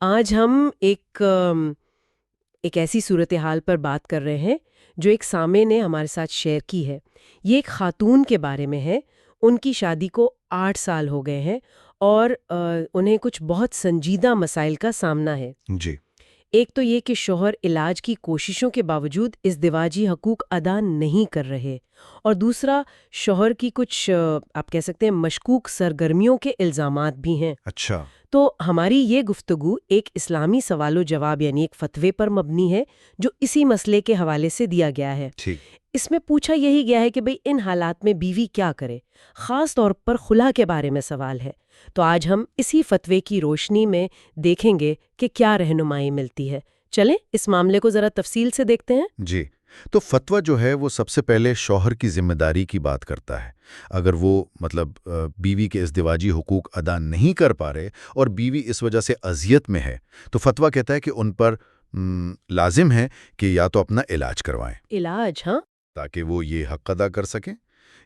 آج ہم ایک ایسی صورتحال پر بات کر رہے ہیں جو ایک سامع نے ہمارے ساتھ شیئر کی ہے۔ یہ ایک خاتون کے بارے میں ہے۔ ان کی شادی کو 8 سال ہو گئے ہیں اور انہیں کچھ بہت سنجیدہ مسائل کا سامنا ہے۔ جی ایک تو یہ کہ شوہر علاج کی کوششوں کے باوجود ازدواجی حقوق ادا نہیں کر رہے، اور دوسرا شوہر کی کچھ آپ کہہ سکتے ہیں مشکوک سرگرمیوں کے الزامات بھی ہیں۔ اچھا تو ہماری یہ گفتگو ایک اسلامی سوال و جواب یعنی ایک فتوے پر مبنی ہے جو اسی مسئلے کے حوالے سے دیا گیا ہے۔ ٹھیک اس میں پوچھا یہی گیا ہے کہ بھئی ان حالات میں بیوی کیا کرے، خاص طور پر خلا کے بارے میں سوال ہے۔ تو آج ہم اسی فتوے کی روشنی میں دیکھیں گے کہ کیا رہنمائی ملتی ہے۔ چلیں اس معاملے کو ذرا تفصیل سے دیکھتے ہیں۔ جی تو فتویٰ جو ہے وہ سب سے پہلے شوہر کی ذمہ داری کی بات کرتا ہے۔ اگر وہ بیوی کے ازدواجی حقوق ادا نہیں کر پا رہے اور بیوی اس وجہ سے اذیت میں ہے تو فتویٰ کہتا ہے کہ ان پر لازم ہے کہ یا تو اپنا علاج کروائیں علاج؟ ہاں، تاکہ وہ یہ حق ادا کر سکیں،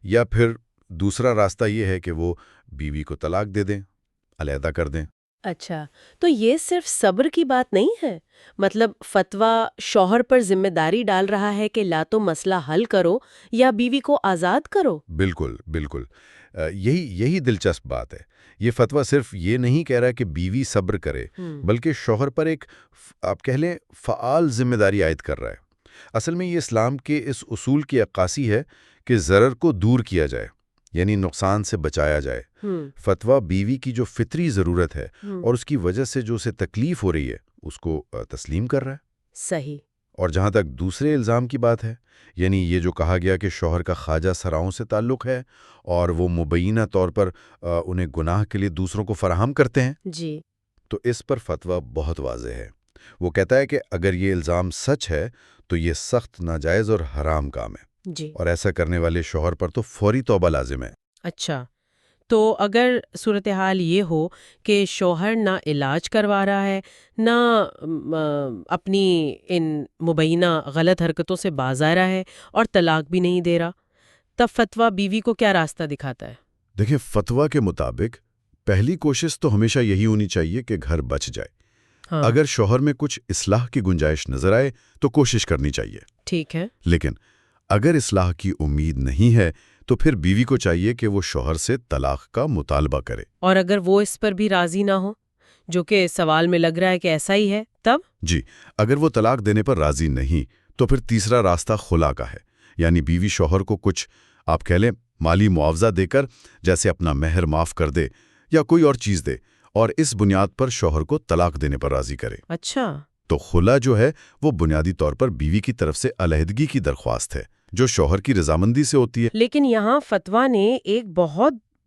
یا پھر دوسرا راستہ یہ ہے کہ وہ بیوی کو طلاق دے دیں، علیحدہ کر دیں۔ اچھا، تو یہ صرف صبر کی بات نہیں ہے؟ مطلب فتویٰ شوہر پر ذمہ داری ڈال رہا ہے کہ لا تو مسئلہ حل کرو یا بیوی کو آزاد کرو۔ بالکل بالکل، یہی دلچسپ بات ہے۔ یہ فتویٰ صرف یہ نہیں کہہ رہا کہ بیوی صبر کرے، بلکہ شوہر پر ایک آپ کہہ لیں فعال ذمہ داری عائد کر رہا ہے۔ اصل میں یہ اسلام کے اس اصول کی عکاسی ہے کہ ضرر کو دور کیا جائے، یعنی نقصان سے بچایا جائے۔ فتویٰ بیوی کی جو فطری ضرورت ہے اور اس کی وجہ سے جو اسے تکلیف ہو رہی ہے اس کو تسلیم کر رہا ہے۔ صحیح۔ اور جہاں تک دوسرے الزام کی بات ہے، یعنی یہ جو کہا گیا کہ شوہر کا خواجہ سراؤں سے تعلق ہے اور وہ مبینہ طور پر انہیں گناہ کے لیے دوسروں کو فراہم کرتے ہیں، جی، تو اس پر فتویٰ بہت واضح ہے۔ وہ کہتا ہے کہ اگر یہ الزام سچ ہے تو یہ سخت ناجائز اور حرام کام ہے، جی۔ اور ایسا کرنے والے شوہر پر تو فوری توبہ لازم ہے۔ اچھا، تو اگر صورتحال یہ ہو کہ شوہر نہ علاج کروا رہا ہے، نہ اپنی ان مبینہ غلط حرکتوں سے باز آ رہا ہے اور طلاق بھی نہیں دے رہا، تب فتویٰ بیوی کو کیا راستہ دکھاتا ہے؟ دیکھیں، فتویٰ کے مطابق پہلی کوشش تو ہمیشہ یہی ہونی چاہیے کہ گھر بچ جائے۔ ہاں، اگر شوہر میں کچھ اصلاح کی گنجائش نظر آئے تو کوشش کرنی چاہیے، ٹھیک ہے۔ لیکن اگر اصلاح کی امید نہیں ہے تو پھر بیوی کو چاہیے کہ وہ شوہر سے طلاق کا مطالبہ کرے۔ اور اگر وہ اس پر بھی راضی نہ ہو، جو کہ سوال میں لگ رہا ہے کہ ایسا ہی ہے، تب؟ جی، اگر وہ طلاق دینے پر راضی نہیں تو پھر تیسرا راستہ خلا کا ہے، یعنی بیوی شوہر کو کچھ آپ کہہ لیں مالی معاوضہ دے کر، جیسے اپنا مہر معاف کر دے یا کوئی اور چیز دے، اور اس بنیاد پر شوہر کو طلاق دینے پر راضی کرے۔ اچھا، تو خلا جو ہے وہ بنیادی طور پر بیوی کی طرف سے علیحدگی کی درخواست ہے جو شوہر کی رضامندی سے ہوتی ہے۔ لیکن یہاں فتویٰ نے ایک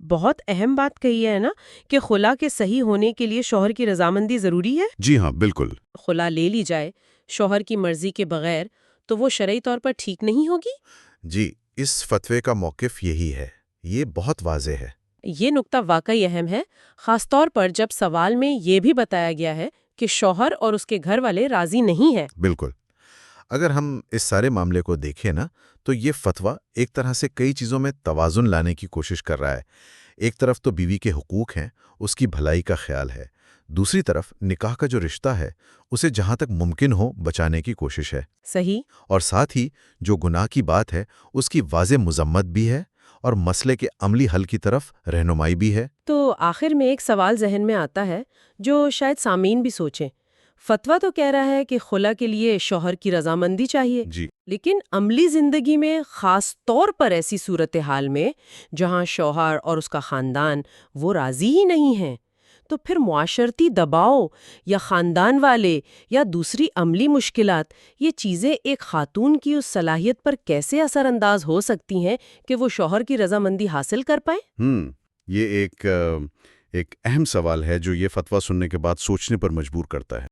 بہت اہم بات کہی ہے نا، کہ خلا کے صحیح ہونے کے لیے شوہر کی رضامندی ضروری ہے۔ جی ہاں، بالکل۔ خلا لے لی جائے شوہر کی مرضی کے بغیر تو وہ شرعی طور پر ٹھیک نہیں ہوگی؟ جی، اس فتوے کا موقف یہی ہے، یہ بہت واضح ہے۔ یہ نقطہ واقعی اہم ہے، خاص طور پر جب سوال میں یہ بھی بتایا گیا ہے کہ شوہر اور اس کے گھر والے راضی نہیں ہیں۔ بالکل۔ اگر ہم اس سارے معاملے کو دیکھیں نا تو یہ فتویٰ ایک طرح سے کئی چیزوں میں توازن لانے کی کوشش کر رہا ہے۔ ایک طرف تو بیوی کے حقوق ہیں، اس کی بھلائی کا خیال ہے، دوسری طرف نکاح کا جو رشتہ ہے اسے جہاں تک ممکن ہو بچانے کی کوشش ہے۔ صحیح۔ اور ساتھ ہی جو گناہ کی بات ہے اس کی واضح مذمت بھی ہے اور مسئلے کے عملی حل کی طرف رہنمائی بھی ہے۔ تو آخر میں ایک سوال ذہن میں آتا ہے جو شاید سامعین بھی سوچیں۔ فتویٰ تو کہہ رہا ہے کہ خلا کے لیے شوہر کی رضامندی چاہیے، جی، لیکن عملی زندگی میں خاص طور پر ایسی صورتحال میں جہاں شوہر اور اس کا خاندان وہ راضی ہی نہیں ہیں، تو پھر معاشرتی دباؤ یا خاندان والے یا دوسری عملی مشکلات، یہ چیزیں ایک خاتون کی اس صلاحیت پر کیسے اثر انداز ہو سکتی ہیں کہ وہ شوہر کی رضامندی حاصل کر پائیں؟ یہ ایک اہم سوال ہے جو یہ فتویٰ سننے کے بعد سوچنے پر مجبور کرتا ہے۔